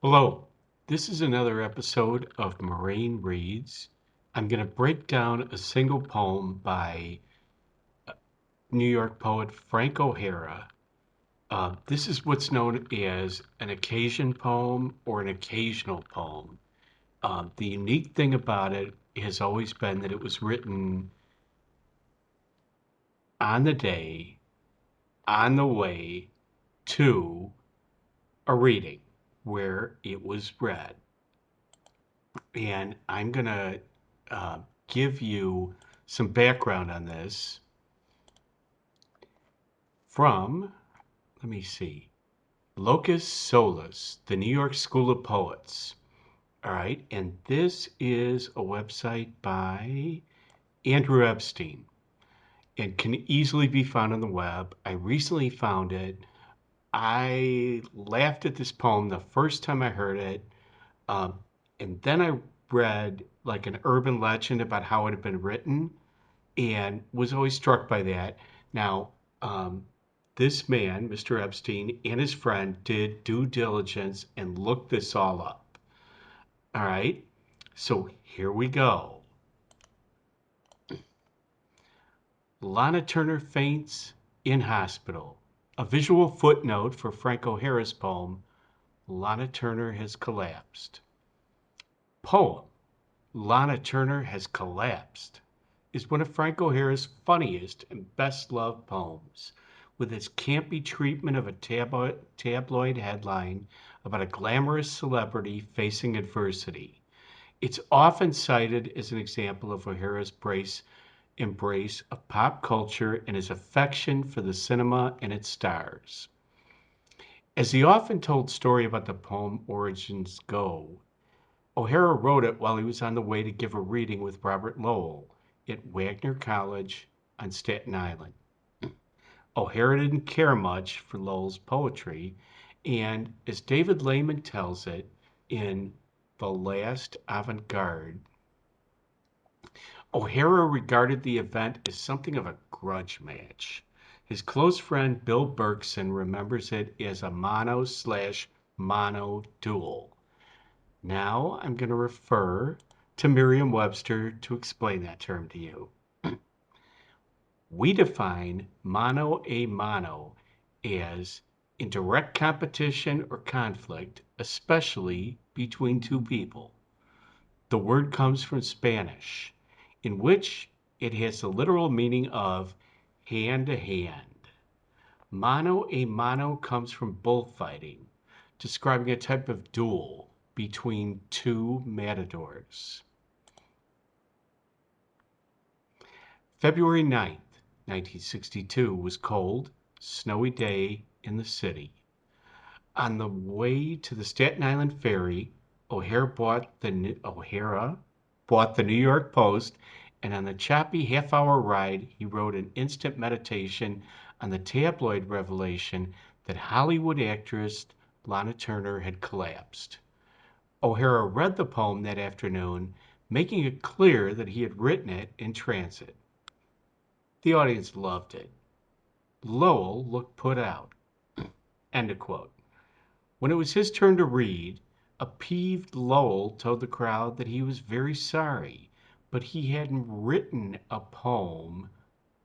Hello, this is another episode of Moraine Reads. I'm going to break down a single poem by New York poet Frank O'Hara. This is what's known as an occasion poem or an occasional poem. The unique thing about it has always been that it was written on the day, on the way to a reading where it was read. And I'm going to give you some background on this from, let me see, Locus Solus, the New York School of Poets. All right, and this is a website by Andrew Epstein and can easily be found on the web. I recently found it. I laughed at this poem the first time I heard it. Um, and then I read like an urban legend about how it had been written and was always struck by that. Now, um, this man, Mr. Epstein, and his friend did due diligence and looked this all up. All right, so here we go. Lana Turner faints in hospital. A visual footnote for Frank O'Hara's poem, Lana Turner has collapsed. Poem, Lana Turner has collapsed, is one of Frank O'Hara's funniest and best loved poems, with its campy treatment of a tabloid headline about a glamorous celebrity facing adversity. It's often cited as an example of O'Hara's embrace of pop culture and his affection for the cinema and its stars. As the often told story about the poem origins go, O'Hara wrote it while he was on the way to give a reading with Robert Lowell at Wagner College on Staten Island. O'Hara didn't care much for Lowell's poetry, and as David Lehman tells it in The Last Avant Garde, O'Hara regarded the event as something of a grudge match. His close friend Bill Berkson remembers it as a mono/mono duel. Now I'm going to refer to Merriam-Webster to explain that term to you. We define mano a mano as in direct competition or conflict, especially between two people. The word comes from Spanish, in which it has the literal meaning of hand to hand. Mano a mano comes from bullfighting, describing a type of duel between two matadors. February 9th, 1962 was cold, snowy day in the city. On the way to the Staten Island ferry, O'Hara bought the New York Post, and on the choppy half-hour ride, he wrote an instant meditation on the tabloid revelation that Hollywood actress Lana Turner had collapsed. O'Hara read the poem that afternoon, making it clear that he had written it in transit. The audience loved it. Lowell looked put out. End of quote. When it was his turn to read, a peeved Lowell told the crowd that he was very sorry, but he hadn't written a poem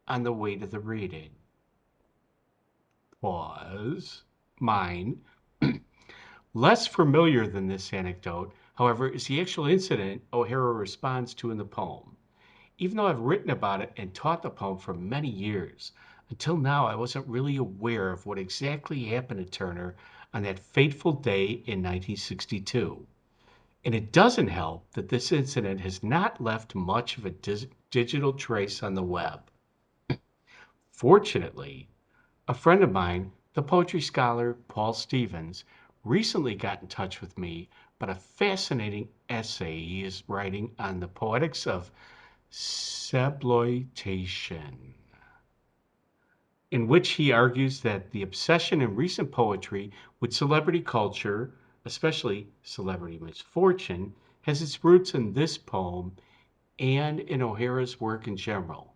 on the way to the reading. Pause. Mine. Less familiar than this anecdote, however, is the actual incident O'Hara responds to in the poem. Even though I've written about it and taught the poem for many years, until now I wasn't really aware of what exactly happened to Turner on that fateful day in 1962. And it doesn't help that this incident has not left much of a digital trace on the web. Fortunately, a friend of mine, the poetry scholar Paul Stevens, recently got in touch with me about a fascinating essay he is writing on the poetics of Sebloitation, in which he argues that the obsession in recent poetry with celebrity culture, especially celebrity misfortune, has its roots in this poem and in O'Hara's work in general.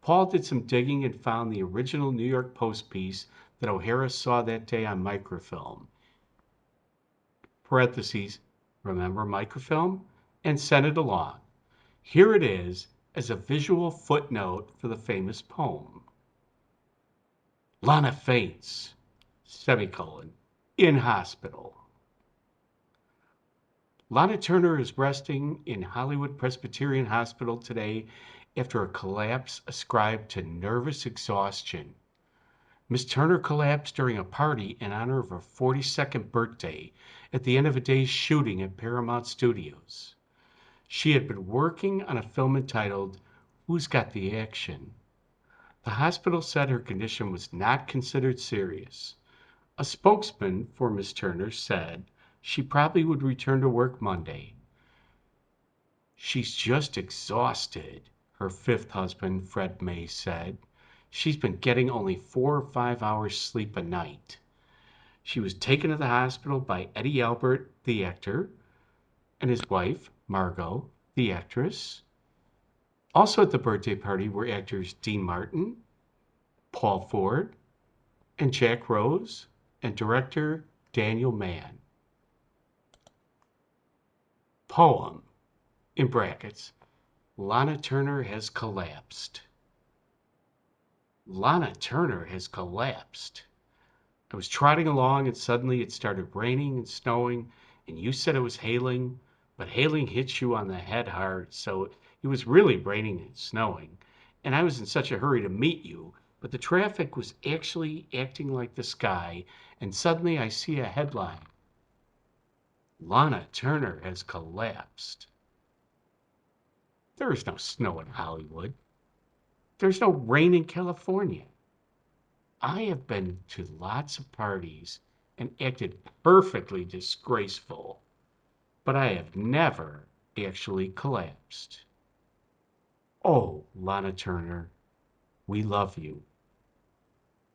Paul did some digging and found the original New York Post piece that O'Hara saw that day on microfilm. parentheses, remember microfilm, and sent it along. Here it is as a visual footnote for the famous poem. Lana faints, semicolon, in hospital. Lana Turner is resting in Hollywood Presbyterian Hospital today after a collapse ascribed to nervous exhaustion. Miss Turner collapsed during a party in honor of her 42nd birthday at the end of a day's shooting at Paramount Studios. She had been working on a film entitled Who's Got the Action? The hospital said her condition was not considered serious. A spokesman for Miss Turner said she probably would return to work Monday. She's just exhausted, her fifth husband, Fred May, said. She's been getting only 4 or 5 hours sleep a night. She was taken to the hospital by Eddie Albert, the actor, and his wife, Margot, the actress. Also at the birthday party were actors Dean Martin, Paul Ford, and Jack Rose, and director Daniel Mann. Poem, in brackets, Lana Turner has collapsed. Lana Turner has collapsed. I was trotting along and suddenly it started raining and snowing, and you said it was hailing, but hailing hits you on the head hard, so it was really raining and snowing. And I was in such a hurry to meet you, but the traffic was actually acting like the sky, and suddenly I see a headline. Lana Turner has collapsed. There is no snow in Hollywood. There's no rain in California. I have been to lots of parties and acted perfectly disgraceful, but I have never actually collapsed. Oh, Lana Turner, we love you.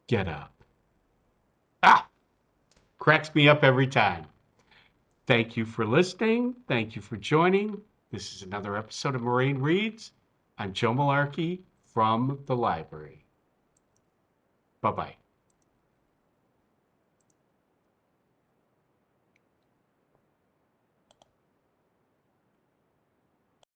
Get up. Ah! Cracks me up every time. Thank you for listening. Thank you for joining. This is another episode of Moraine Reads. I'm Joe Malarkey from the library. Bye-bye.